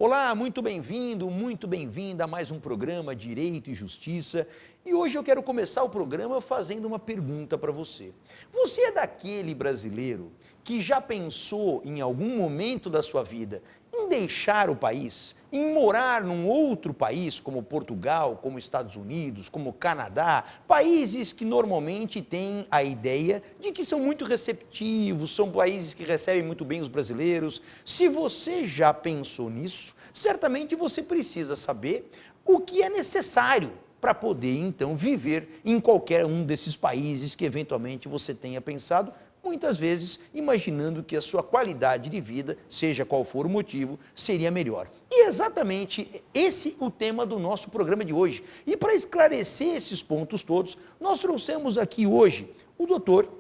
Olá, muito bem-vindo, muito bem-vinda a mais um programa Direito e Justiça. E hoje eu quero começar o programa fazendo uma pergunta para você. Você é daquele brasileiro que já pensou em algum momento da sua vida em deixar o país, em morar num outro país, como Portugal, como Estados Unidos, como Canadá, países que normalmente têm a ideia de que são muito receptivos, são países que recebem muito bem os brasileiros. Se você já pensou nisso, certamente você precisa saber o que é necessário para poder, então, viver em qualquer um desses países que eventualmente você tenha pensado, muitas vezes imaginando que a sua qualidade de vida, seja qual for o motivo, seria melhor. E é exatamente esse o tema do nosso programa de hoje. E para esclarecer esses pontos todos, nós trouxemos aqui hoje o doutor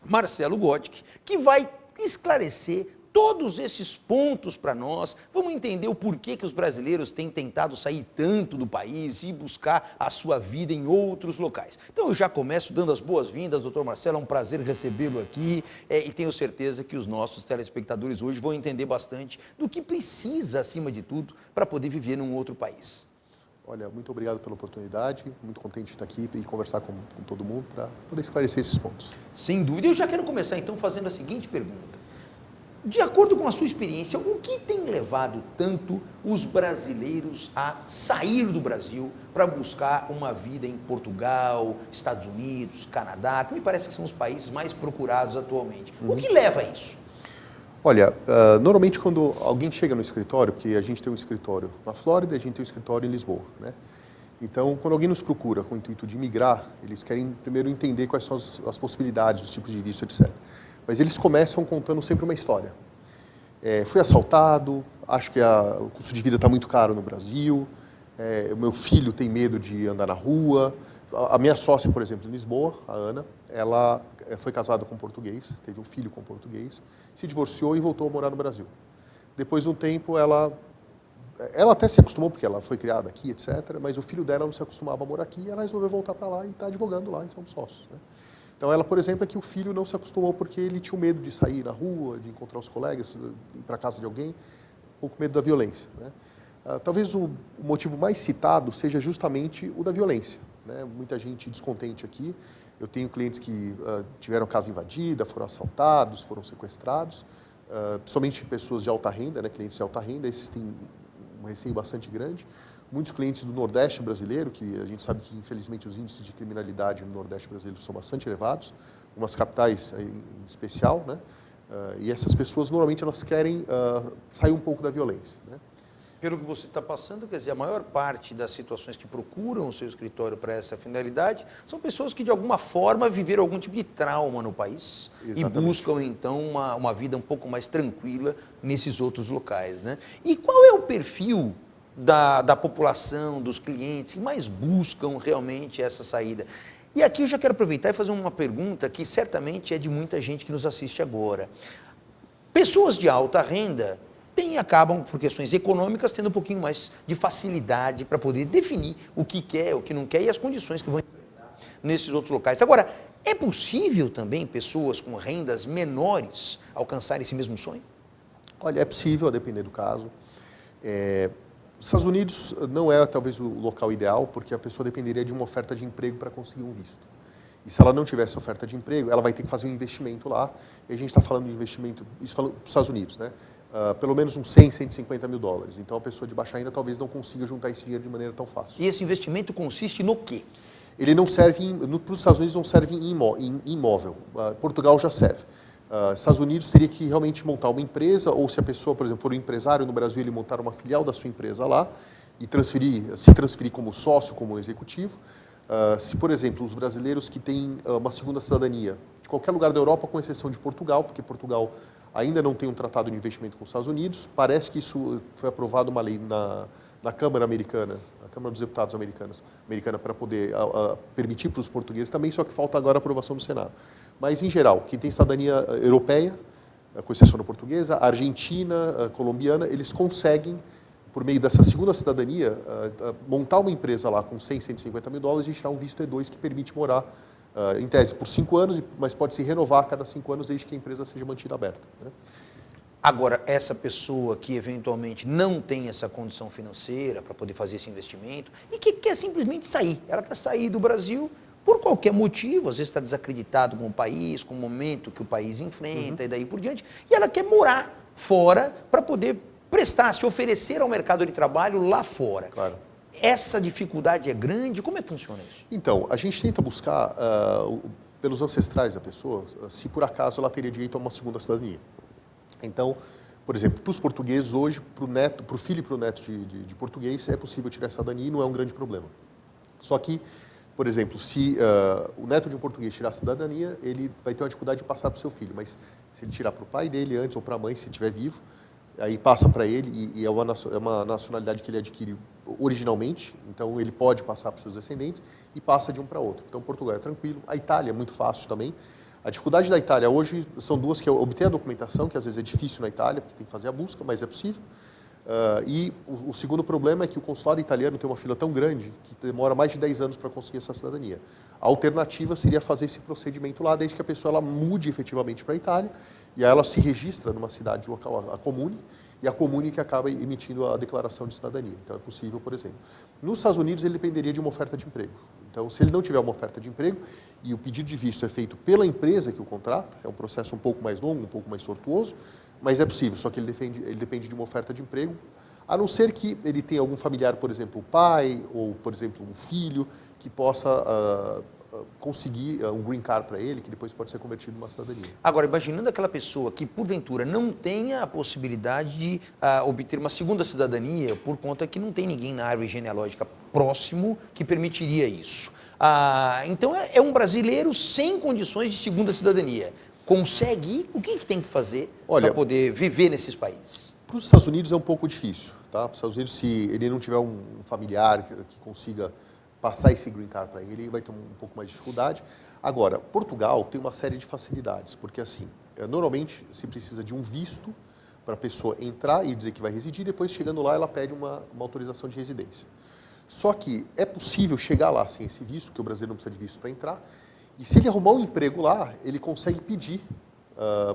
Marcelo Gottic, que vai esclarecer todos esses pontos para nós. Vamos entender o porquê que os brasileiros têm tentado sair tanto do país e buscar a sua vida em outros locais. Então eu já começo dando as boas-vindas, doutor Marcelo, é um prazer recebê-lo aqui e tenho certeza que os nossos telespectadores hoje vão entender bastante do que precisa, acima de tudo, para poder viver num outro país. Olha, muito obrigado pela oportunidade, muito contente de estar aqui e conversar com todo mundo para poder esclarecer esses pontos. Sem dúvida. Eu já quero começar então fazendo a seguinte pergunta. De acordo com a sua experiência, o que tem levado tanto os brasileiros a sair do Brasil para buscar uma vida em Portugal, Estados Unidos, Canadá, que me parece que são os países mais procurados atualmente? O que leva a isso? Olha, normalmente quando alguém chega no escritório, porque a gente tem um escritório na Flórida, a gente tem um escritório em Lisboa, né? Então, quando alguém nos procura com o intuito de migrar, eles querem primeiro entender quais são as possibilidades, os tipos de visto, etc. Mas eles começam contando sempre uma história. Fui assaltado, acho que o custo de vida está muito caro no Brasil, o meu filho tem medo de andar na rua. A minha sócia, por exemplo, em Lisboa, a Ana, ela foi casada com um português, teve um filho com um português, se divorciou e voltou a morar no Brasil. Depois de um tempo, ela até se acostumou, porque ela foi criada aqui, etc., mas o filho dela não se acostumava a morar aqui e ela resolveu voltar para lá e está advogando lá, e somos sócios, né? Então, ela, por exemplo, é que o filho não se acostumou porque ele tinha medo de sair na rua, de encontrar os colegas, ir para a casa de alguém, um pouco medo da violência, né? Talvez o motivo mais citado seja justamente o da violência, né? Muita gente descontente aqui. Eu tenho clientes que tiveram casa invadida, foram assaltados, foram sequestrados, principalmente pessoas de alta renda, né? Clientes de alta renda, esses têm um receio bastante grande. Muitos clientes do Nordeste brasileiro, que a gente sabe que, infelizmente, os índices de criminalidade no Nordeste brasileiro são bastante elevados, umas capitais em especial, né? E essas pessoas, normalmente, elas querem sair um pouco da violência, né? Pelo que você está passando, quer dizer, a maior parte das situações que procuram o seu escritório para essa finalidade são pessoas que, de alguma forma, viveram algum tipo de trauma no país. Exatamente. E buscam, então, uma vida um pouco mais tranquila nesses outros locais, né? E qual é o perfil da população, dos clientes que mais buscam realmente essa saída? E aqui eu já quero aproveitar e fazer uma pergunta que certamente é de muita gente que nos assiste agora. Pessoas de alta renda acabam, por questões econômicas, tendo um pouquinho mais de facilidade para poder definir o que quer, o que não quer e as condições que vão enfrentar nesses outros locais. Agora, é possível também pessoas com rendas menores alcançarem esse mesmo sonho? Olha, é possível, a depender do caso. Os Estados Unidos não é talvez o local ideal, porque a pessoa dependeria de uma oferta de emprego para conseguir um visto. E se ela não tivesse oferta de emprego, ela vai ter que fazer um investimento lá. E a gente está falando de investimento, isso falando dos Estados Unidos, né? Pelo menos uns 100, 150 mil dólares. Então a pessoa de baixa renda talvez não consiga juntar esse dinheiro de maneira tão fácil. E esse investimento consiste no quê? Ele não serve, para os Estados Unidos não serve em imóvel. Portugal já serve. Estados Unidos teria que realmente montar uma empresa, ou se a pessoa, por exemplo, for um empresário no Brasil, ele montar uma filial da sua empresa lá e se transferir como sócio, como executivo. Se, por exemplo, os brasileiros que têm uma segunda cidadania de qualquer lugar da Europa, com exceção de Portugal, porque Portugal ainda não tem um tratado de investimento com os Estados Unidos, parece que isso foi aprovado uma lei na Câmara americana, a Câmara dos Deputados americana, para poder permitir para os portugueses também, só que falta agora a aprovação do Senado. Mas, em geral, quem tem cidadania europeia, com exceção da portuguesa, argentina, colombiana, eles conseguem, por meio dessa segunda cidadania, montar uma empresa lá com 100, 150 mil dólares e tirar um visto E2 que permite morar, em tese, por 5 anos, mas pode se renovar a cada 5 anos desde que a empresa seja mantida aberta, né? Agora, essa pessoa que eventualmente não tem essa condição financeira para poder fazer esse investimento e que quer simplesmente sair, ela quer sair do Brasil por qualquer motivo, às vezes está desacreditado com o país, com o momento que o país enfrenta e daí por diante, e ela quer morar fora para poder prestar, se oferecer ao mercado de trabalho lá fora. Claro. Essa dificuldade é grande? Como é que funciona isso? Então, a gente tenta buscar, pelos ancestrais da pessoa, se por acaso ela teria direito a uma segunda cidadania. Então, por exemplo, para os portugueses hoje, para o filho e para o neto de português, é possível tirar a cidadania e não é um grande problema. Só que, por exemplo, se o neto de um português tirar a cidadania, ele vai ter uma dificuldade de passar para o seu filho. Mas se ele tirar para o pai dele antes ou para a mãe, se estiver vivo, aí passa para ele e é uma nacionalidade que ele adquire originalmente, então ele pode passar para os seus descendentes e passa de um para outro. Então Portugal é tranquilo, a Itália é muito fácil também. A dificuldade da Itália hoje são duas, que é obter a documentação, que às vezes é difícil na Itália, porque tem que fazer a busca, mas é possível. E o segundo problema é que o consulado italiano tem uma fila tão grande que demora mais de 10 anos para conseguir essa cidadania. A alternativa seria fazer esse procedimento lá, desde que a pessoa ela mude efetivamente para a Itália, e aí ela se registra numa cidade local, a Comune, e a Comune que acaba emitindo a declaração de cidadania. Então é possível, por exemplo. Nos Estados Unidos ele dependeria de uma oferta de emprego. Então, se ele não tiver uma oferta de emprego e o pedido de visto é feito pela empresa que o contrata, é um processo um pouco mais longo, um pouco mais tortuoso, mas é possível, só que ele depende de uma oferta de emprego, a não ser que ele tenha algum familiar, por exemplo, o pai, ou, por exemplo, um filho, que possa conseguir um green card para ele, que depois pode ser convertido numa cidadania. Agora, imaginando aquela pessoa que, porventura, não tenha a possibilidade de obter uma segunda cidadania, por conta que não tem ninguém na árvore genealógica próximo que permitiria isso. Então, é um brasileiro sem condições de segunda cidadania. Consegue ir? O que tem que fazer para poder viver nesses países? Para os Estados Unidos é um pouco difícil. Tá? Para os Estados Unidos, se ele não tiver um familiar que consiga passar esse green card para ele vai ter um pouco mais de dificuldade. Agora, Portugal tem uma série de facilidades, porque assim, normalmente se precisa de um visto para a pessoa entrar e dizer que vai residir, depois chegando lá ela pede uma autorização de residência. Só que é possível chegar lá sem esse visto, porque o brasileiro não precisa de visto para entrar, e se ele arrumar um emprego lá, ele consegue pedir,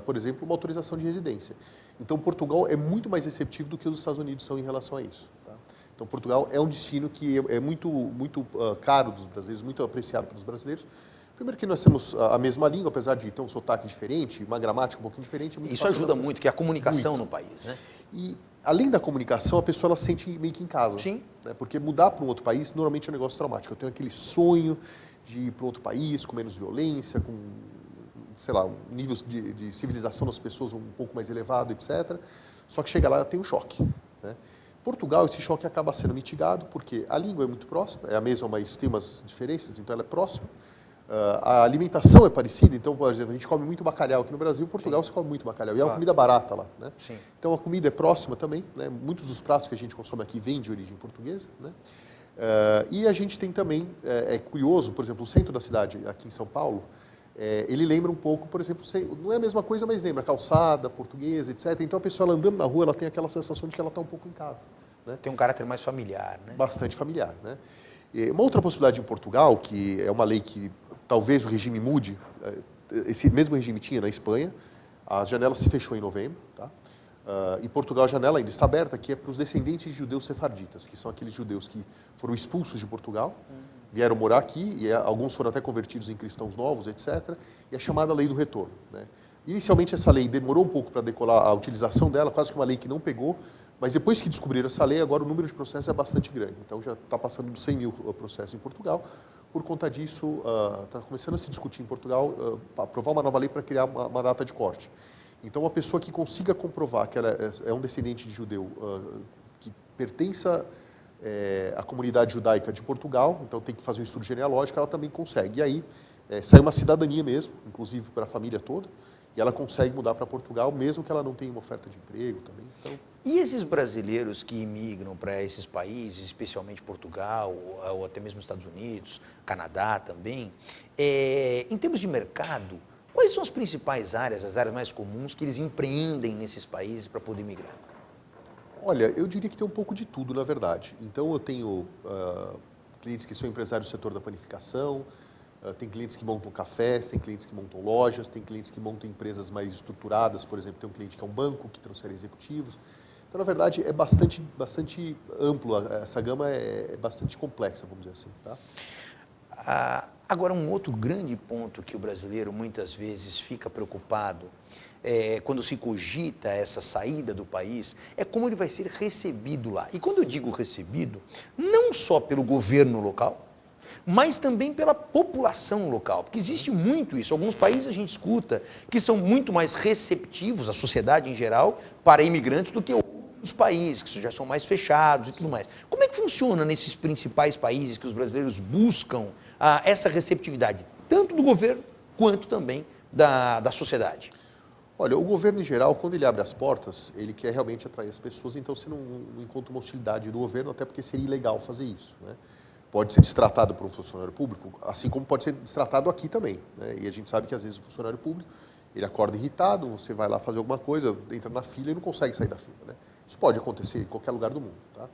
por exemplo, uma autorização de residência. Então, Portugal é muito mais receptivo do que os Estados Unidos são em relação a isso. Tá? Então, Portugal é um destino que é muito caro dos brasileiros, muito apreciado pelos brasileiros. Primeiro que nós temos a mesma língua, apesar de ter um sotaque diferente, uma gramática um pouquinho diferente. Isso ajuda muito, que é a comunicação no país, né? E, além da comunicação, a pessoa ela se sente meio que em casa. Sim. Né? Porque mudar para um outro país, normalmente é um negócio traumático. Eu tenho aquele sonho de ir para outro país, com menos violência, com, sei lá, um nível de civilização das pessoas um pouco mais elevado, etc. Só que chega lá, tem um choque, né? Portugal, esse choque acaba sendo mitigado, porque a língua é muito próxima, é a mesma, mas tem umas diferenças, então ela é próxima. A alimentação é parecida, então, por exemplo, a gente come muito bacalhau aqui no Brasil, em Portugal se come muito bacalhau, e é uma comida barata lá, né? Sim. Então a comida é próxima também, né? Muitos dos pratos que a gente consome aqui vêm de origem portuguesa, né? E a gente tem também, é curioso, por exemplo, o centro da cidade, aqui em São Paulo, ele lembra um pouco, por exemplo, não é a mesma coisa, mas lembra calçada, portuguesa, etc. Então a pessoa ela andando na rua, ela tem aquela sensação de que ela está um pouco em casa. Né? Tem um caráter mais familiar, né? Bastante familiar, né? E uma outra possibilidade em Portugal, que é uma lei que talvez o regime mude, esse mesmo regime tinha na Espanha, a janela se fechou em novembro, tá? Em Portugal a janela ainda está aberta, que é para os descendentes de judeus sefarditas, que são aqueles judeus que foram expulsos de Portugal, vieram morar aqui, e alguns foram até convertidos em cristãos novos, etc., e é chamada Lei do Retorno. Né? Inicialmente essa lei demorou um pouco para decolar a utilização dela, quase que uma lei que não pegou, mas depois que descobriram essa lei, agora o número de processos é bastante grande. Então já está passando dos 100 mil processos em Portugal. Por conta disso, está começando a se discutir em Portugal, aprovar uma nova lei para criar uma data de corte. Então, uma pessoa que consiga comprovar que ela é um descendente de judeu que pertença à comunidade judaica de Portugal, então tem que fazer um estudo genealógico, ela também consegue. E aí, sai uma cidadania mesmo, inclusive para a família toda, e ela consegue mudar para Portugal, mesmo que ela não tenha uma oferta de emprego também. Então, e esses brasileiros que imigram para esses países, especialmente Portugal, ou até mesmo Estados Unidos, Canadá também, em termos de mercado, quais são as principais áreas, as áreas mais comuns que eles empreendem nesses países para poder migrar? Olha, eu diria que tem um pouco de tudo, na verdade. Então, eu tenho clientes que são empresários do setor da panificação, Tem clientes que montam cafés, tem clientes que montam lojas, tem clientes que montam empresas mais estruturadas, por exemplo, tem um cliente que é um banco, que transfere executivos. Então, na verdade, é bastante amplo, essa gama é bastante complexa, vamos dizer assim. Tá? Agora, um outro grande ponto que o brasileiro muitas vezes fica preocupado quando se cogita essa saída do país, é como ele vai ser recebido lá. E quando eu digo recebido, não só pelo governo local, mas também pela população local, porque existe muito isso. Alguns países a gente escuta que são muito mais receptivos, a sociedade em geral, para imigrantes do que outros países, que já são mais fechados e tudo mais. Como é que funciona nesses principais países que os brasileiros buscam essa receptividade, tanto do governo quanto também da sociedade? Olha, o governo em geral, quando ele abre as portas, ele quer realmente atrair as pessoas, então você não encontra uma hostilidade do governo, até porque seria ilegal fazer isso, né? Pode ser destratado por um funcionário público, assim como pode ser destratado aqui também, né? E a gente sabe que às vezes o funcionário público, ele acorda irritado, você vai lá fazer alguma coisa, entra na fila e não consegue sair da fila, né? Isso pode acontecer em qualquer lugar do mundo, tá?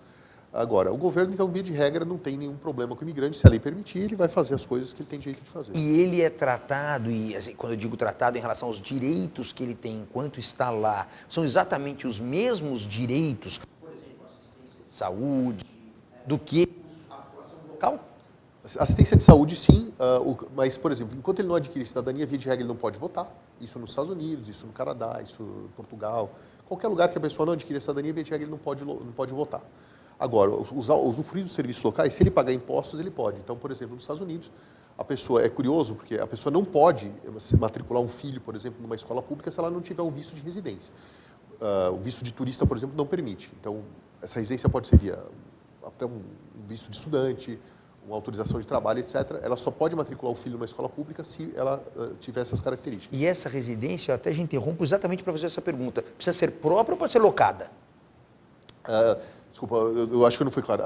Agora, o governo, então, via de regra, não tem nenhum problema com o imigrante, se a lei permitir, ele vai fazer as coisas que ele tem direito de fazer. E ele é tratado, e assim, quando eu digo tratado em relação aos direitos que ele tem enquanto está lá, são exatamente os mesmos direitos, por exemplo, assistência de saúde, do que a população local? Assistência de saúde, sim, mas, por exemplo, enquanto ele não adquire cidadania, via de regra, ele não pode votar. Isso nos Estados Unidos, isso no Canadá, isso em Portugal. Qualquer lugar que a pessoa não adquire cidadania, via de regra, ele não pode votar. Agora, usufruir dos serviços locais, se ele pagar impostos, ele pode. Então, por exemplo, nos Estados Unidos, a pessoa, é curioso, porque a pessoa não pode se matricular um filho, por exemplo, numa escola pública, se ela não tiver um visto de residência. O visto de turista, por exemplo, não permite. Então, essa residência pode ser via até um visto de estudante, uma autorização de trabalho, etc. Ela só pode matricular o filho numa escola pública se ela tiver essas características. E essa residência, eu até já interrompo exatamente para fazer essa pergunta. Precisa ser própria ou pode ser locada? Desculpa, eu acho que não foi claro.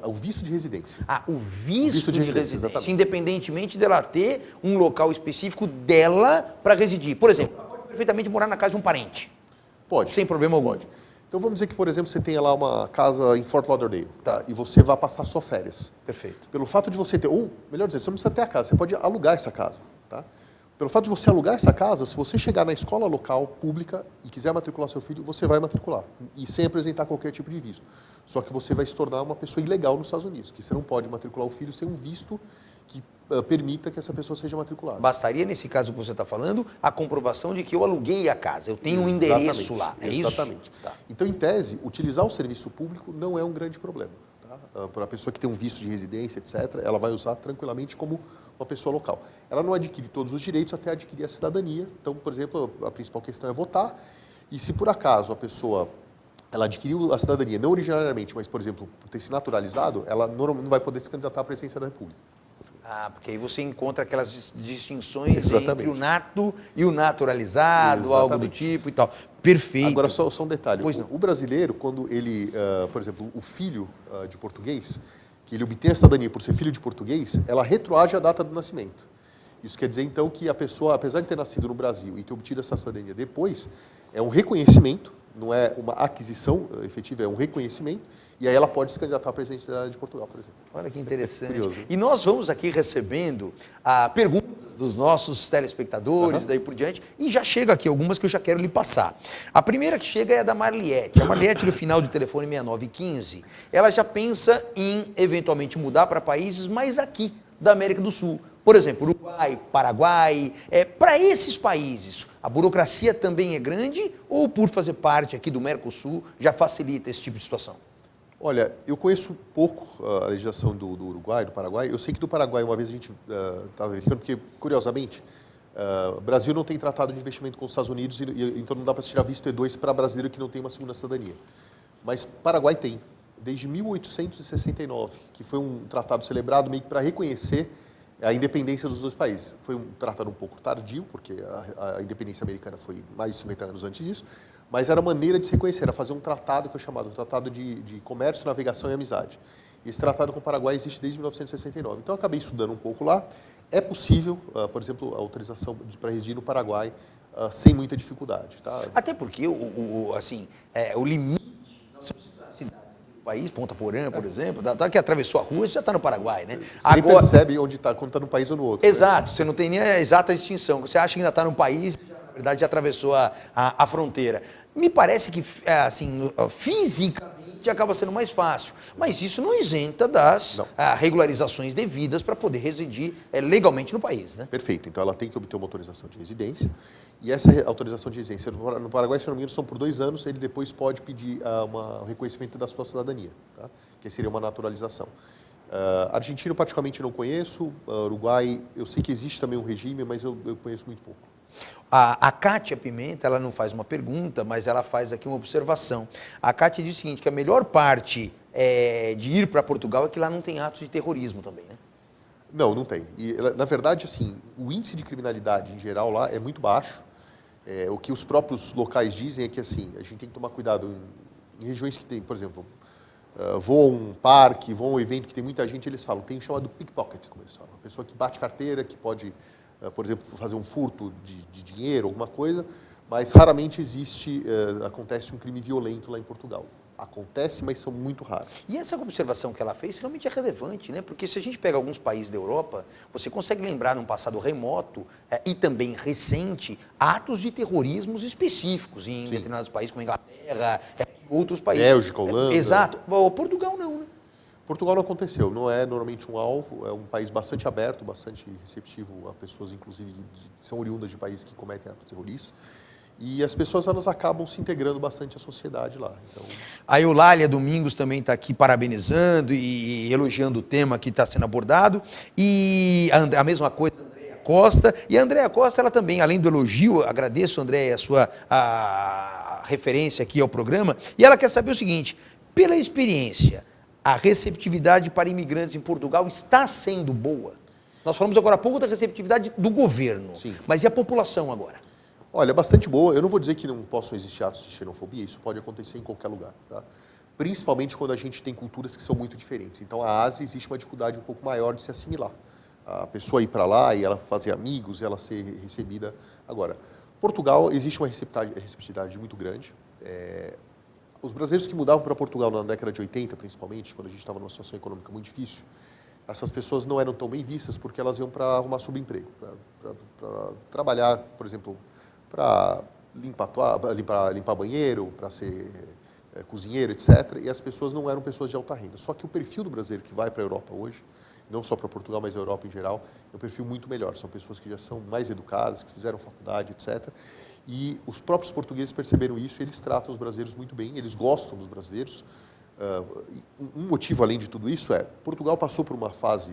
O visto de residência. O visto de residência, exatamente. Independentemente dela ter um local específico dela para residir. Por exemplo, ela pode perfeitamente morar na casa de um parente. Pode. Sem problema algum. Pode. Então vamos dizer que, por exemplo, você tenha lá uma casa em Fort Lauderdale, Tá. E você vai passar só férias. Perfeito. Pelo fato de você ter, ou melhor dizer, você não precisa ter a casa, você pode alugar essa casa, tá? Pelo fato de você alugar essa casa, se você chegar na escola local pública e quiser matricular seu filho, você vai matricular, e sem apresentar qualquer tipo de visto. Só que você vai se tornar uma pessoa ilegal nos Estados Unidos, que você não pode matricular o filho sem um visto que permita que essa pessoa seja matriculada. Bastaria, nesse caso que você está falando, a comprovação de que eu aluguei a casa, eu tenho um endereço lá, é isso? Exatamente. Tá. Então, em tese, utilizar o serviço público não é um grande problema. Tá? Para a pessoa que tem um visto de residência, etc., ela vai usar tranquilamente como uma pessoa local. Ela não adquire todos os direitos até adquirir a cidadania. Então, por exemplo, a principal questão é votar. E se por acaso a pessoa ela adquiriu a cidadania, não originariamente, mas, por exemplo, por ter se naturalizado, ela não vai poder se candidatar à presidência da República. Porque aí você encontra aquelas distinções Exatamente. entre o nato e o naturalizado, Exatamente. algo do tipo e tal. Perfeito. Agora, só um detalhe. Pois não. O brasileiro, quando ele, por exemplo, o filho de português, que ele obtém a cidadania por ser filho de português, ela retroage a data do nascimento. Isso quer dizer, então, que a pessoa, apesar de ter nascido no Brasil e ter obtido essa cidadania depois, é um reconhecimento, não é uma aquisição efetiva, é um reconhecimento, e aí ela pode se candidatar à presidência de Portugal, por exemplo. Olha que interessante. Curioso, hein? E nós vamos aqui recebendo perguntas dos nossos telespectadores, daí por diante, e já chega aqui algumas que eu já quero lhe passar. A primeira que chega é a da Marliette. A Marliette, no final do telefone 6915, ela já pensa em eventualmente mudar para países mais aqui da América do Sul. Por exemplo, Uruguai, Paraguai. Para esses países, a burocracia também é grande ou por fazer parte aqui do Mercosul já facilita esse tipo de situação? Olha, eu conheço pouco a legislação do Uruguai, do Paraguai. Eu sei que do Paraguai, uma vez a gente estava verificando, porque, curiosamente, o Brasil não tem tratado de investimento com os Estados Unidos, então não dá para se tirar visto E2 para brasileiro que não tem uma segunda cidadania. Mas Paraguai tem, desde 1869, que foi um tratado celebrado meio que para reconhecer a independência dos dois países. Foi um tratado um pouco tardio, porque a independência americana foi mais de 50 anos antes disso, mas era a maneira de se reconhecer, era fazer um tratado que é chamado Tratado de Comércio, Navegação e Amizade. E esse tratado com o Paraguai existe desde 1969. Então eu acabei estudando um pouco lá. É possível, por exemplo, a autorização para residir no Paraguai sem muita dificuldade. Tá? Até porque o limite das cidades país, Ponta Porã, por exemplo, que atravessou a rua, você já está no Paraguai, né? Você nem percebe onde está, quando está num país ou no outro. Exato, você não tem nem a exata distinção. Você acha que ainda está num país, na verdade já atravessou a fronteira. Me parece que, assim, fisicamente acaba sendo mais fácil, mas isso não isenta das regularizações devidas para poder residir legalmente no país, né? Perfeito. Então ela tem que obter uma autorização de residência e essa autorização de residência no Paraguai, se não me engano, são por 2 anos, ele depois pode pedir um reconhecimento da sua cidadania, tá? Que seria uma naturalização. Argentina, eu particularmente não conheço, Uruguai, eu sei que existe também um regime, mas eu conheço muito pouco. A Kátia Pimenta, ela não faz uma pergunta, mas ela faz aqui uma observação. A Kátia diz o seguinte, que a melhor parte de ir para Portugal é que lá não tem atos de terrorismo também, né? Não tem. E, na verdade, assim, o índice de criminalidade em geral lá é muito baixo. O que os próprios locais dizem é que, assim, a gente tem que tomar cuidado em regiões que tem, por exemplo, vou a um parque, vou a um evento que tem muita gente, eles falam, tem o chamado pickpocket, como eles falam. A pessoa que bate carteira, que pode, por exemplo, fazer um furto de dinheiro, alguma coisa, mas raramente acontece um crime violento lá em Portugal. Acontece, mas são muito raros. E essa observação que ela fez realmente é relevante, né? Porque se a gente pega alguns países da Europa, você consegue lembrar num passado remoto e também recente, atos de terrorismos específicos em determinados países, como Inglaterra, e outros países. Bélgica, Holanda. Exato. Portugal não, né? Portugal não aconteceu, não é normalmente um alvo, é um país bastante aberto, bastante receptivo a pessoas, inclusive, que são oriundas de países que cometem atos terroristas. E as pessoas, elas acabam se integrando bastante à sociedade lá. Então... A Eulália Domingos também está aqui parabenizando e elogiando o tema que está sendo abordado. E a mesma coisa, a Andréia Costa. E a Andréia Costa, ela também, além do elogio, agradeço, Andréia, a sua referência aqui ao programa. E ela quer saber o seguinte, pela experiência, a receptividade para imigrantes em Portugal está sendo boa? Nós falamos agora há pouco da receptividade do governo, Sim. Mas e a população agora? Olha, bastante boa. Eu não vou dizer que não possam existir atos de xenofobia, isso pode acontecer em qualquer lugar, tá? Principalmente quando a gente tem culturas que são muito diferentes. Então, a Ásia existe uma dificuldade um pouco maior de se assimilar. A pessoa ir para lá e ela fazer amigos, ela ser recebida. Agora, Portugal, existe uma receptividade muito grande. Os brasileiros que mudavam para Portugal na década de 80, principalmente, quando a gente estava numa situação econômica muito difícil, essas pessoas não eram tão bem vistas porque elas iam para arrumar subemprego, para trabalhar, por exemplo, para limpar banheiro, para ser cozinheiro, etc. E as pessoas não eram pessoas de alta renda. Só que o perfil do brasileiro que vai para a Europa hoje, não só para Portugal, mas a Europa em geral, é um perfil muito melhor. São pessoas que já são mais educadas, que fizeram faculdade, etc. E os próprios portugueses perceberam isso e eles tratam os brasileiros muito bem, eles gostam dos brasileiros. Um motivo, além de tudo isso, Portugal passou por uma fase,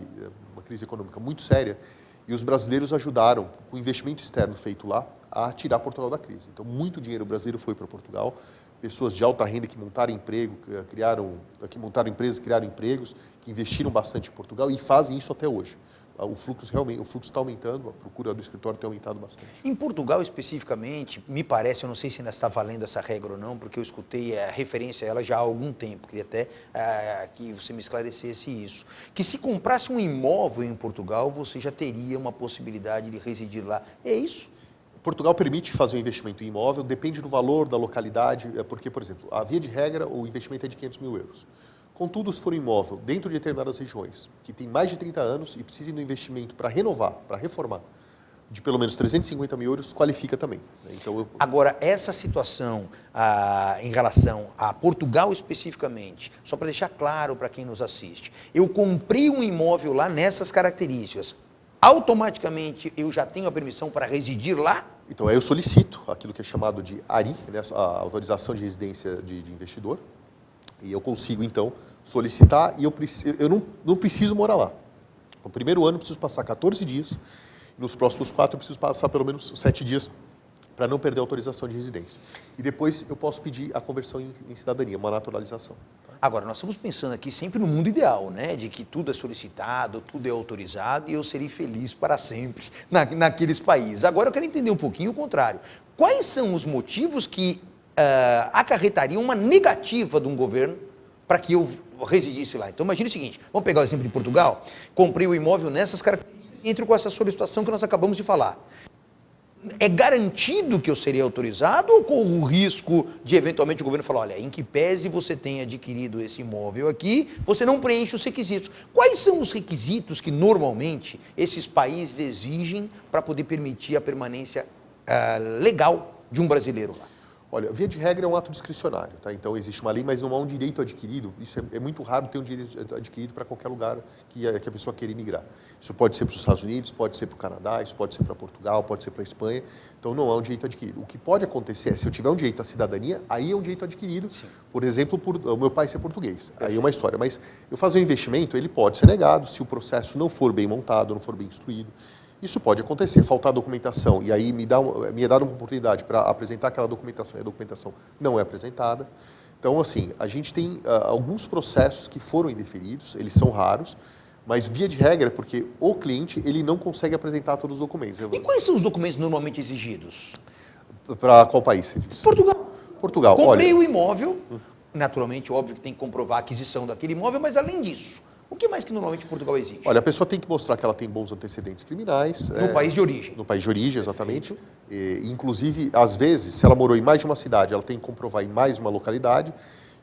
uma crise econômica muito séria, e os brasileiros ajudaram, com o investimento externo feito lá, a tirar Portugal da crise. Então, muito dinheiro brasileiro foi para Portugal, pessoas de alta renda que montaram montaram empresas, criaram empregos, que investiram bastante em Portugal e fazem isso até hoje. O fluxo está aumentando, a procura do escritório tem aumentado bastante. Em Portugal, especificamente, me parece, eu não sei se ainda está valendo essa regra ou não, porque eu escutei a referência a ela já há algum tempo, queria até que você me esclarecesse isso, que se comprasse um imóvel em Portugal, você já teria uma possibilidade de residir lá. É isso? Portugal permite fazer um investimento em imóvel, depende do valor, da localidade, porque, por exemplo, a via de regra, o investimento é de 500 mil euros. Contudo, se for um imóvel dentro de determinadas regiões, que tem mais de 30 anos e precisa de um investimento para renovar, para reformar, de pelo menos 350 mil euros, qualifica também. Então, Agora, essa situação em relação a Portugal especificamente, só para deixar claro para quem nos assiste, eu comprei um imóvel lá nessas características, automaticamente eu já tenho a permissão para residir lá? Então, aí eu solicito aquilo que é chamado de ARI, né, a autorização de residência de investidor, e eu consigo, então, solicitar e eu não preciso morar lá. No primeiro ano, eu preciso passar 14 dias. Nos próximos 4, eu preciso passar pelo menos 7 dias para não perder a autorização de residência. E depois eu posso pedir a conversão em cidadania, uma naturalização. Agora, nós estamos pensando aqui sempre no mundo ideal, né? De que tudo é solicitado, tudo é autorizado e eu serei feliz para sempre naqueles países. Agora, eu quero entender um pouquinho o contrário. Quais são os motivos que acarretariam uma negativa de um governo para que eu residisse lá? Então, imagine o seguinte, vamos pegar o exemplo de Portugal, comprei o imóvel nessas características e entro com essa solicitação que nós acabamos de falar. é garantido que eu seria autorizado ou com o risco de eventualmente o governo falar, olha, em que pese você tenha adquirido esse imóvel aqui, você não preenche os requisitos. Quais são os requisitos que normalmente esses países exigem para poder permitir a permanência legal de um brasileiro lá? Olha, via de regra é um ato discricionário, tá? Então existe uma lei, mas não há um direito adquirido. Isso é muito raro ter um direito adquirido para qualquer lugar que a pessoa queira imigrar. Isso pode ser para os Estados Unidos, pode ser para o Canadá, isso pode ser para Portugal, pode ser para a Espanha. Então não há um direito adquirido. O que pode acontecer é, se eu tiver um direito à cidadania, aí é um direito adquirido. Sim. Por exemplo, por o meu pai ser português. Aí é uma história. Mas eu fazer um investimento, ele pode ser negado se o processo não for bem montado, não for bem instruído. Isso pode acontecer, faltar documentação, e aí me é dada uma oportunidade para apresentar aquela documentação, e a documentação não é apresentada. Então, assim, a gente tem alguns processos que foram indeferidos, eles são raros, mas via de regra, porque o cliente ele não consegue apresentar todos os documentos. E quais são os documentos normalmente exigidos? Para qual país você diz? Portugal. Portugal. Comprei o imóvel, naturalmente, óbvio que tem que comprovar a aquisição daquele imóvel, mas além disso, o que mais que normalmente Portugal exige? Olha, a pessoa tem que mostrar que ela tem bons antecedentes criminais. No país de origem. No país de origem, exatamente. E, inclusive, às vezes, se ela morou em mais de uma cidade, ela tem que comprovar em mais de uma localidade.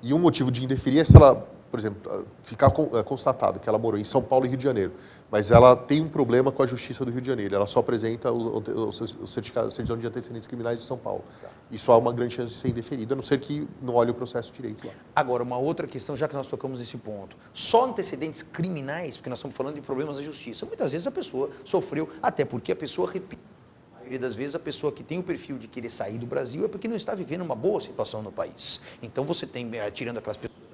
E um motivo de indeferir é se ela, por exemplo, ficar constatado que ela morou em São Paulo e Rio de Janeiro, mas ela tem um problema com a Justiça do Rio de Janeiro. Ela só apresenta o certidão de antecedentes criminais de São Paulo. Isso há uma grande chance de ser indeferido, a não ser que não olhe o processo direito lá. Agora, uma outra questão, já que nós tocamos nesse ponto. Só antecedentes criminais, porque nós estamos falando de problemas da justiça. Muitas vezes a pessoa sofreu, até porque a pessoa, repito, a maioria das vezes a pessoa que tem o perfil de querer sair do Brasil é porque não está vivendo uma boa situação no país. Então você tem, tirando aquelas pessoas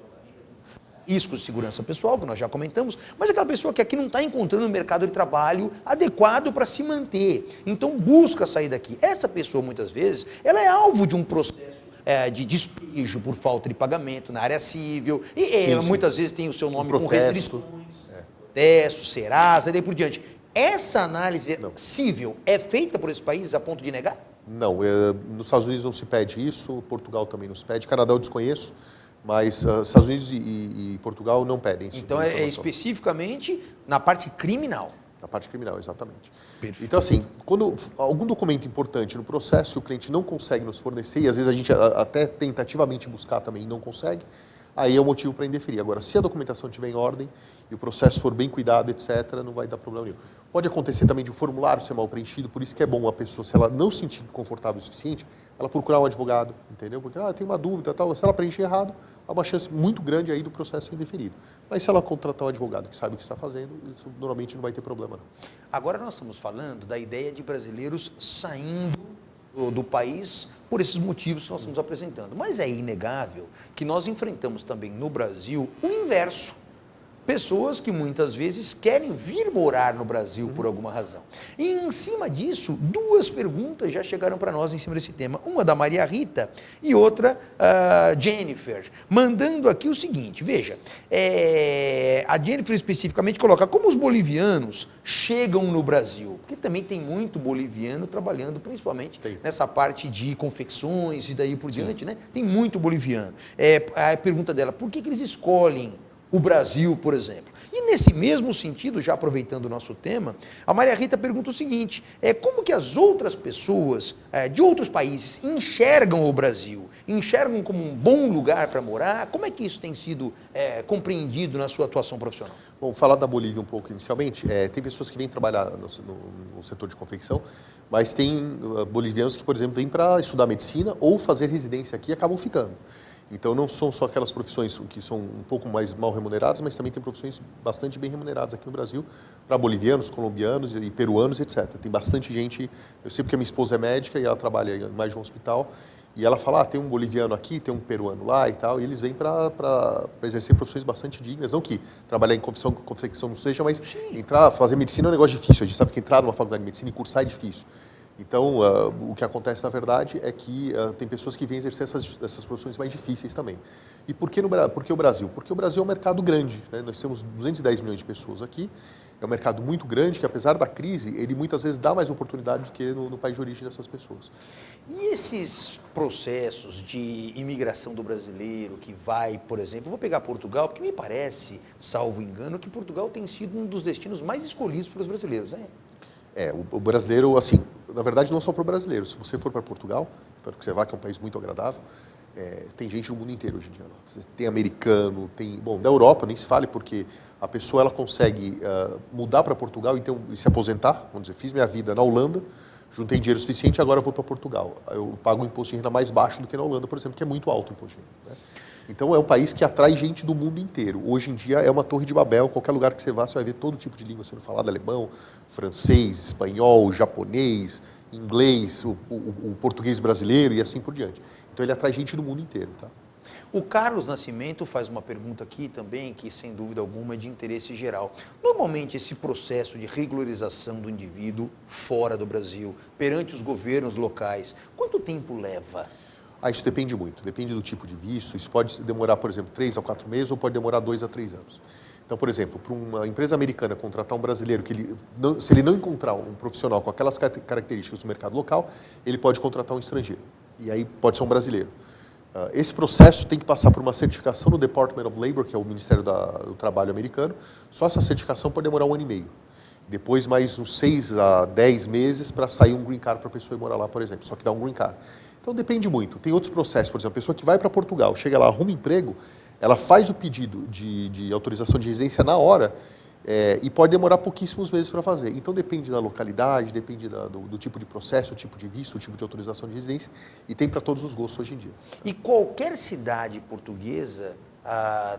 riscos de segurança pessoal, que nós já comentamos, mas aquela pessoa que aqui não está encontrando um mercado de trabalho adequado para se manter. Então busca sair daqui. Essa pessoa, muitas vezes, ela é alvo de um processo de despejo por falta de pagamento na área civil, e muitas vezes tem o seu nome com restrições, protesto, Serasa, e daí por diante. Essa análise civil é feita por esse país a ponto de negar? Não, nos Estados Unidos não se pede isso, Portugal também não se pede, Canadá eu desconheço, mas Estados Unidos e Portugal não pedem isso. Então é especificamente na parte criminal. Na parte criminal, exatamente. Perfeito. Então, assim, quando algum documento importante no processo que o cliente não consegue nos fornecer, e às vezes a gente até tentativamente buscar também e não consegue, aí é o motivo para indeferir. Agora, se a documentação estiver em ordem e o processo for bem cuidado, etc., não vai dar problema nenhum. Pode acontecer também de o formulário ser mal preenchido, por isso que é bom a pessoa, se ela não se sentir confortável o suficiente, ela procurar um advogado, entendeu? Porque, tem uma dúvida, tal. Se ela preencher errado, há uma chance muito grande aí do processo ser indeferido. Mas se ela contratar um advogado que sabe o que está fazendo, isso normalmente não vai ter problema, não. Agora nós estamos falando da ideia de brasileiros saindo do país por esses motivos que nós estamos apresentando. Mas é inegável que nós enfrentamos também no Brasil o inverso. Pessoas que muitas vezes querem vir morar no Brasil por alguma razão. E em cima disso, duas perguntas já chegaram para nós em cima desse tema. Uma da Maria Rita e outra Jennifer, mandando aqui o seguinte, veja, a Jennifer especificamente coloca como os bolivianos chegam no Brasil, porque também tem muito boliviano trabalhando, principalmente nessa parte de confecções e daí por diante, né? Tem muito boliviano. A pergunta dela, por que eles escolhem o Brasil, por exemplo? E nesse mesmo sentido, já aproveitando o nosso tema, a Maria Rita pergunta o seguinte, como que as outras pessoas de outros países enxergam o Brasil? Enxergam como um bom lugar para morar? Como é que isso tem sido compreendido na sua atuação profissional? Bom, falar da Bolívia um pouco inicialmente, tem pessoas que vêm trabalhar no setor de confecção, mas tem bolivianos que, por exemplo, vêm para estudar medicina ou fazer residência aqui e acabam ficando. Então, não são só aquelas profissões que são um pouco mais mal remuneradas, mas também tem profissões bastante bem remuneradas aqui no Brasil, para bolivianos, colombianos e peruanos, etc. Tem bastante gente, eu sei porque a minha esposa é médica e ela trabalha em mais de um hospital, e ela fala, tem um boliviano aqui, tem um peruano lá e tal, e eles vêm para exercer profissões bastante dignas, não que trabalhar em confecção não seja, mas fazer medicina é um negócio difícil, a gente sabe que entrar numa faculdade de medicina e cursar é difícil. Então, o que acontece, na verdade, é que tem pessoas que vêm exercer essas profissões mais difíceis também. E por que o Brasil? Porque o Brasil é um mercado grande, né? Nós temos 210 milhões de pessoas aqui, é um mercado muito grande que, apesar da crise, ele muitas vezes dá mais oportunidade do que no país de origem dessas pessoas. E esses processos de imigração do brasileiro que vai, por exemplo, vou pegar Portugal, porque me parece, salvo engano, que Portugal tem sido um dos destinos mais escolhidos pelos brasileiros, né? O brasileiro, assim, na verdade, não só para o brasileiro. Se você for para Portugal, espero que você vá, que é um país muito agradável, tem gente no mundo inteiro hoje em dia. Tem americano, tem... Bom, da Europa nem se fale, porque a pessoa ela consegue mudar para Portugal e se aposentar. Vamos dizer, fiz minha vida na Holanda, juntei dinheiro suficiente, agora eu vou para Portugal. Eu pago um imposto de renda mais baixo do que na Holanda, por exemplo, que é muito alto o imposto de renda, né? Então é um país que atrai gente do mundo inteiro. Hoje em dia é uma torre de Babel, qualquer lugar que você vá, você vai ver todo tipo de língua sendo falada, alemão, francês, espanhol, japonês, inglês, o português brasileiro e assim por diante. Então ele atrai gente do mundo inteiro, tá? O Carlos Nascimento faz uma pergunta aqui também, que sem dúvida alguma é de interesse geral. Normalmente esse processo de regularização do indivíduo fora do Brasil, perante os governos locais, quanto tempo leva? Isso depende muito, depende do tipo de visto. Isso pode demorar, por exemplo, 3 a 4 meses ou pode demorar 2 a 3 anos. Então, por exemplo, para uma empresa americana contratar um brasileiro, se ele não encontrar um profissional com aquelas características do mercado local, ele pode contratar um estrangeiro. E aí pode ser um brasileiro. Esse processo tem que passar por uma certificação no Department of Labor, que é o Ministério do Trabalho americano. Só essa certificação pode demorar 1 ano e meio. Depois, mais uns 6 a 10 meses para sair um green card para a pessoa ir morar lá, por exemplo. Só que dá um green card. Então depende muito. Tem outros processos, por exemplo, a pessoa que vai para Portugal, chega lá, arruma emprego, ela faz o pedido de autorização de residência na hora e pode demorar pouquíssimos meses para fazer. Então depende da localidade, depende do tipo de processo, o tipo de visto, o tipo de autorização de residência, e tem para todos os gostos hoje em dia. E qualquer cidade portuguesa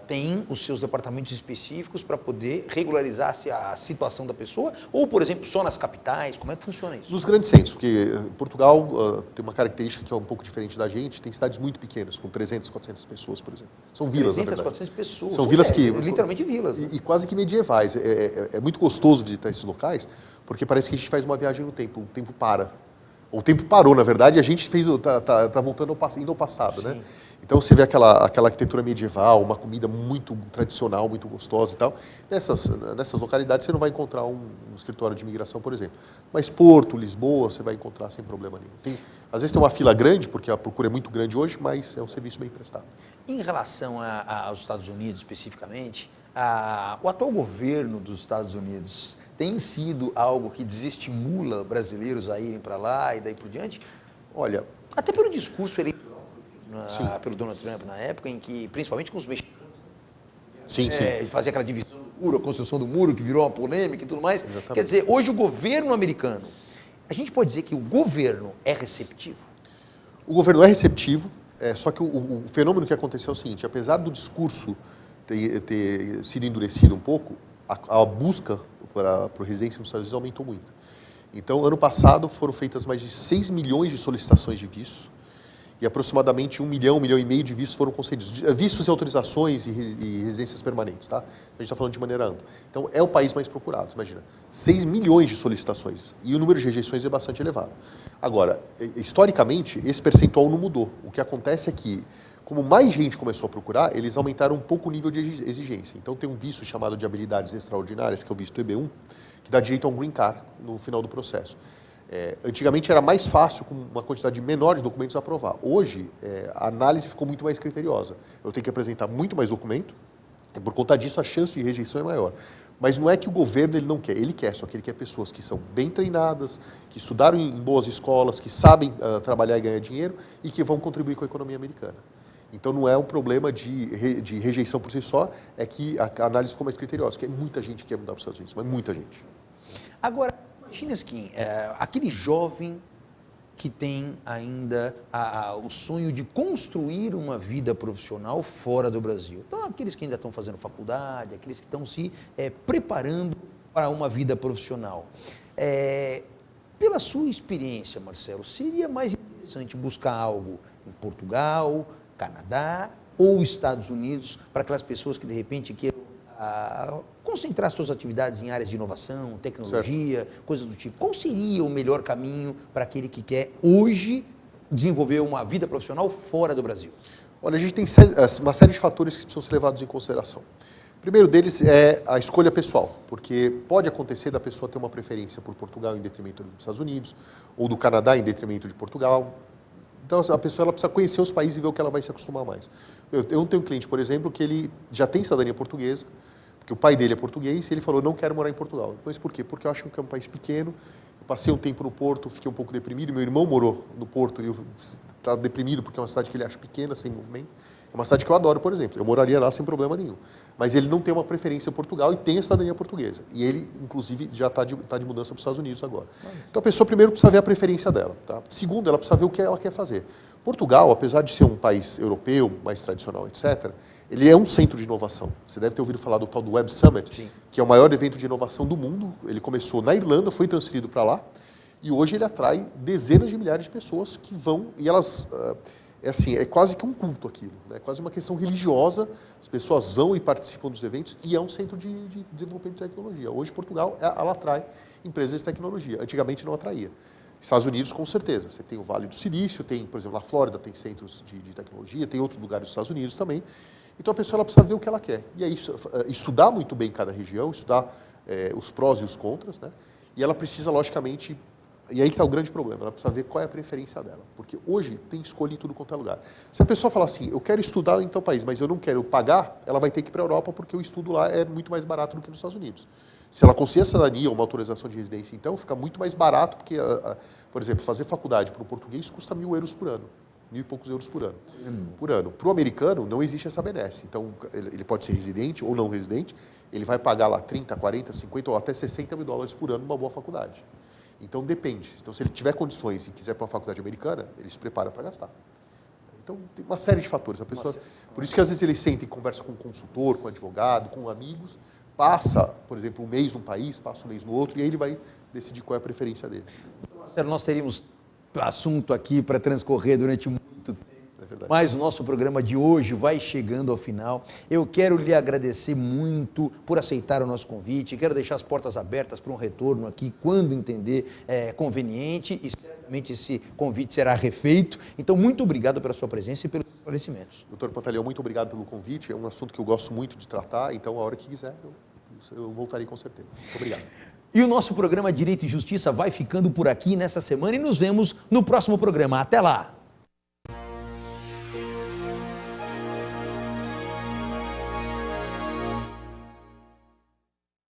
tem os seus departamentos específicos para poder regularizar a situação da pessoa? Ou, por exemplo, só nas capitais? Como é que funciona isso? Nos grandes centros, porque Portugal tem uma característica que é um pouco diferente da gente, tem cidades muito pequenas, com 300, 400 pessoas, por exemplo. São vilas, 300, na verdade. 400 pessoas. São vilas que... Literalmente vilas. E quase que medievais. É muito gostoso visitar esses locais, porque parece que a gente faz uma viagem no tempo, o tempo para. O tempo parou, na verdade, e a gente tá voltando indo ao passado, né? Então você vê aquela arquitetura medieval, uma comida muito tradicional, muito gostosa e tal. Nessas localidades você não vai encontrar um escritório de imigração, por exemplo. Mas Porto, Lisboa, você vai encontrar sem problema nenhum. Às vezes tem uma fila grande, porque a procura é muito grande hoje, mas é um serviço bem prestado. Em relação aos Estados Unidos, especificamente, o atual governo dos Estados Unidos tem sido algo que desestimula brasileiros a irem para lá e daí por diante? Olha... Até pelo discurso eleitoral pelo Donald Trump na época, em que, principalmente com os mexicanos, ele fazia aquela divisão do muro, a construção do muro, que virou uma polêmica e tudo mais. Exatamente. Quer dizer, hoje o governo americano, a gente pode dizer que o governo é receptivo? O governo é receptivo, só que o fenômeno que aconteceu é o seguinte: apesar do discurso ter sido endurecido um pouco, a busca por residência nos Estados Unidos aumentou muito. Então, ano passado foram feitas mais de 6 milhões de solicitações de vistos e aproximadamente 1 milhão e meio de vistos foram concedidos. Vistos e autorizações e residências permanentes, tá? A gente está falando de maneira ampla. Então, é o país mais procurado, imagina. 6 milhões de solicitações e o número de rejeições é bastante elevado. Agora, historicamente, esse percentual não mudou. O que acontece é que, como mais gente começou a procurar, eles aumentaram um pouco o nível de exigência. Então, tem um visto chamado de habilidades extraordinárias, que é o visto EB1, que dá direito a um green card no final do processo. Antigamente era mais fácil, com uma quantidade menor de documentos, aprovar. Hoje, a análise ficou muito mais criteriosa. Eu tenho que apresentar muito mais documento, e por conta disso a chance de rejeição é maior. Mas não é que o governo ele não quer, ele quer, só que ele quer pessoas que são bem treinadas, que estudaram em boas escolas, que sabem trabalhar e ganhar dinheiro e que vão contribuir com a economia americana. Então não é um problema de rejeição por si só, é que a análise ficou mais criteriosa, porque muita gente quer mudar para os Estados Unidos, mas muita gente. Agora, imagina assim, aquele jovem que tem ainda o sonho de construir uma vida profissional fora do Brasil. Então, aqueles que ainda estão fazendo faculdade, aqueles que estão se preparando para uma vida profissional. Pela sua experiência, Marcelo, seria mais interessante buscar algo em Portugal, Canadá ou Estados Unidos para aquelas pessoas que, de repente, queiram concentrar suas atividades em áreas de inovação, tecnologia, coisas do tipo. Qual seria o melhor caminho para aquele que quer hoje desenvolver uma vida profissional fora do Brasil? Olha, a gente tem uma série de fatores que precisam ser levados em consideração. O primeiro deles é a escolha pessoal, porque pode acontecer da pessoa ter uma preferência por Portugal em detrimento dos Estados Unidos, ou do Canadá em detrimento de Portugal. Então, a pessoa ela precisa conhecer os países e ver o que ela vai se acostumar mais. Eu tenho um cliente, por exemplo, que ele já tem cidadania portuguesa, porque o pai dele é português, e ele falou, não quero morar em Portugal. Mas por quê? Porque eu acho que é um país pequeno, passei um tempo no Porto, fiquei um pouco deprimido. Meu irmão morou no Porto e está deprimido porque é uma cidade que ele acha pequena, sem movimento. É uma cidade que eu adoro, por exemplo. Eu moraria lá sem problema nenhum. Mas ele não tem uma preferência em Portugal e tem a cidadania portuguesa. E ele, inclusive, já está de mudança para os Estados Unidos agora. Então a pessoa primeiro precisa ver a preferência dela. Tá? Segundo, ela precisa ver o que ela quer fazer. Portugal, apesar de ser um país europeu, mais tradicional, etc., ele é um centro de inovação. Você deve ter ouvido falar do tal do Web Summit, Sim. que é o maior evento de inovação do mundo. Ele começou na Irlanda, foi transferido para lá, e hoje ele atrai dezenas de milhares de pessoas que vão, e elas... é quase que um culto aquilo, né? É quase uma questão religiosa, as pessoas vão e participam dos eventos, e é um centro de desenvolvimento de tecnologia. Hoje, Portugal, ela atrai empresas de tecnologia. Antigamente não atraía. Estados Unidos, com certeza. Você tem o Vale do Silício, tem, por exemplo, na Flórida tem centros de tecnologia, tem outros lugares dos Estados Unidos também. Então a pessoa ela precisa ver o que ela quer. E aí estudar muito bem cada região, estudar os prós e os contras, né? E ela precisa, logicamente, e aí que está o grande problema, ela precisa ver qual é a preferência dela. Porque hoje tem escolha em tudo quanto é lugar. Se a pessoa falar assim, eu quero estudar em tal país, mas eu não quero pagar, ela vai ter que ir para a Europa porque o estudo lá é muito mais barato do que nos Estados Unidos. Se ela conseguir a cidadania ou uma autorização de residência, então, fica muito mais barato, porque, por exemplo, fazer faculdade para o português custa 1.000 euros por ano. 1.000 e poucos euros por ano. Por ano. Para o americano, não existe essa benesse. Então, ele pode ser residente ou não residente, ele vai pagar lá 30, 40, 50 ou até 60 mil dólares por ano numa boa faculdade. Então, depende. Então, se ele tiver condições e quiser para uma faculdade americana, ele se prepara para gastar. Então, tem uma série de fatores. Por isso que, às vezes, ele senta e conversa com um consultor, com um advogado, com amigos, passa, por exemplo, um mês num país, passa um mês no outro, e aí ele vai decidir qual é a preferência dele. Marcelo, nós teríamos assunto aqui para transcorrer durante muito tempo. É verdade. Mas o nosso programa de hoje vai chegando ao final. Eu quero lhe agradecer muito por aceitar o nosso convite. Quero deixar as portas abertas para um retorno aqui quando entender conveniente, e certamente esse convite será refeito. Então, muito obrigado pela sua presença e pelos esclarecimentos. Doutor Pantaleão, muito obrigado pelo convite. É um assunto que eu gosto muito de tratar, então, a hora que quiser, eu voltarei com certeza. Muito obrigado. E o nosso programa Direito e Justiça vai ficando por aqui nessa semana e nos vemos no próximo programa. Até lá!